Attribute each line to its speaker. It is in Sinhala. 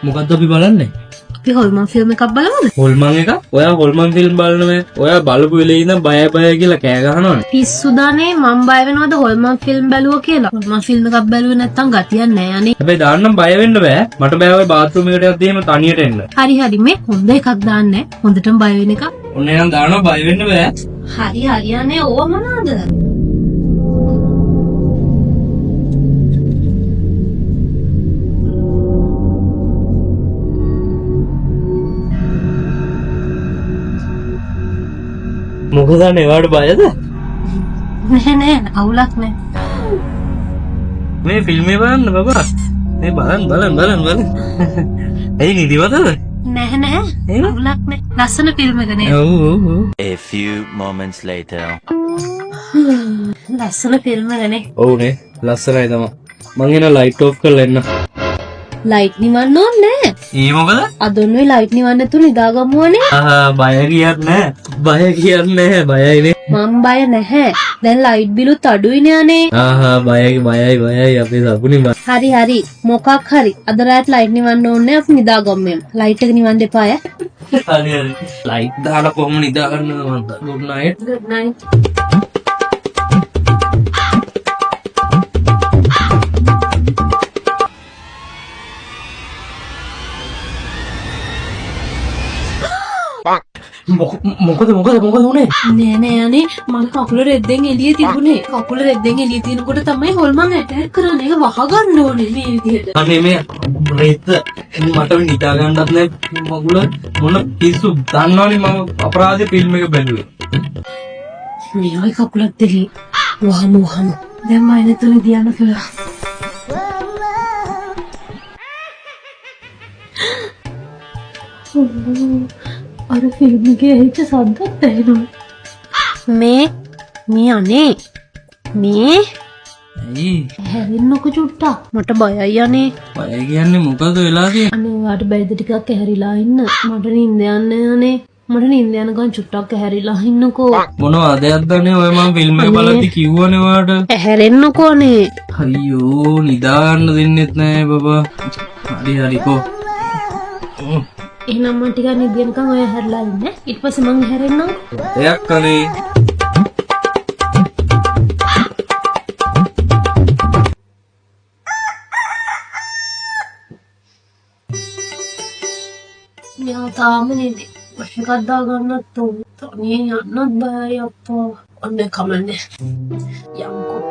Speaker 1: මොකද්ද අපි බලන්නේ?
Speaker 2: අපි හොල්මන් ෆිල්ම් එකක් බලමුද?
Speaker 1: හොල්මන් එක? ඔයා හොල්මන් ෆිල්ම් බලනවද? ඔයා බලපු වෙලේ ඉඳන් බය කියලා කෑ ගහනවනේ.
Speaker 2: පිස්සුදානේ මම බය වෙනවද හොල්මන් ෆිල්ම් බැලුවා කියලා? හොල්මන් ෆිල්ම් එකක් බැලුවේ නැත්තම් ගතියක් නෑ අනේ.
Speaker 1: හැබැයි දාන්නම් බය වෙන්න බෑ. මට බෑ ඔය බාත් รู එකට යද්දී එහෙම තනියට එන්න.
Speaker 2: හරි මේ හොඳ එකක් දාන්නේ. හොඳටම බය වෙන එකක්.
Speaker 1: ඔන්න එහෙනම් දානවා බය වෙන්න බෑ.
Speaker 2: හරි අනේ ඕව මොනවාද?
Speaker 1: මොකද නෙවාට බයද?
Speaker 2: නෑ අවුලක් නෑ.
Speaker 1: මේ ෆිල්ම් එක බලන්න බබා. මේ බලන්න. ඇයි නිදිමතද?
Speaker 2: නෑ අවුලක් නෑ. ලස්සන ෆිල්ම් එක නේ.
Speaker 1: ඔව්.
Speaker 3: A few moments later.
Speaker 2: ලස්සන ෆිල්ම් එක නේ.
Speaker 1: ඔව් නේ. ලස්සනයි තමයි. මං එන ලයිට් ඔෆ් කරලා එන්න.
Speaker 2: ලයිට් නිවන්න ඕනේ නෑ.
Speaker 1: ඒ මොකද?
Speaker 2: අදොන්නේ ලයිට් නිවන්න නැතු නිදාගමුවනේ.
Speaker 1: බය කියන්නේ නැහැ. බයයිනේ.
Speaker 2: මම බය නැහැ. දැන් ලයිට් බිලුත් අඩුයිනේ අනේ.
Speaker 1: බයයි අපේ සකුනේ බය.
Speaker 2: හරි මොකක් හරි. අද රාත් ලයිට් නිවන්න ඕනේ අපි නිදාගමු. ලයිට් එක නිවන්න එපා ඈ.
Speaker 1: හරි. ලයිට් දාලා කොහොම නිදා ගන්නවද මන්ද? good night.
Speaker 2: good night.
Speaker 1: මොකද උනේ?
Speaker 2: නෑ අනේ මගේ කකුල රෙද්දෙන් එළිය තිබුණේ. කකුල රෙද්දෙන් එළිය තියෙනකොට තමයි හොල්මන් ඇටැක් කරන්නේ. ඒක වහගන්න ඕනේ මේ විදිහට.
Speaker 1: අනේ මේ රෙද්ද මට නිදා ගන්නත් නෑ මගුල මොන පිස්සු දන්නවනේ මම අපරාධ ෆිල්ම් එක බැලුවේ.
Speaker 2: මේ කකුලත් දෙලි. වහමු. දැන් මම එනතුනේ දියන්න කියලා. අර ෆිල්ම් එකේ හිට සද්දත් ඇහෙනවා. මේ අනේ මේ
Speaker 1: ඇයි?
Speaker 2: හැරෙන්නකො චුට්ටක්. මට බයයි අනේ.
Speaker 1: බය කියන්නේ මොකද වෙලා තියෙන්නේ?
Speaker 2: අනේ වාට බැයිද ටිකක් ඇහැරිලා ඉන්න. මට නිින්ද යන්නේ අනේ. මට නිින්ද යනකන් චුට්ටක් ඇහැරිලා ඉන්නකෝ.
Speaker 1: මොනවද අදන්නේ ඔය මම ෆිල්ම් එක බලද්දි කිව්වනේ ඔයාට.
Speaker 2: ඇහැරෙන්නකෝ අනේ.
Speaker 1: අයියෝ නිදා ගන්න දෙන්නෙත් නෑ බබා. හරිකෝ.
Speaker 2: එහෙනම් මම ටිකක් නිදිනකම් ඔය හැරලා ඉන්න. ඊට පස්සේ මං හැරෙන්නම්.
Speaker 1: එයක් කනේ.
Speaker 2: මෙයා තාම නෙදි. වශකක් දා ගන්නත් තනියෙන් යන්නත් බයයි අප්පා. ඔන්න කමන්නේ. යම්කෝ.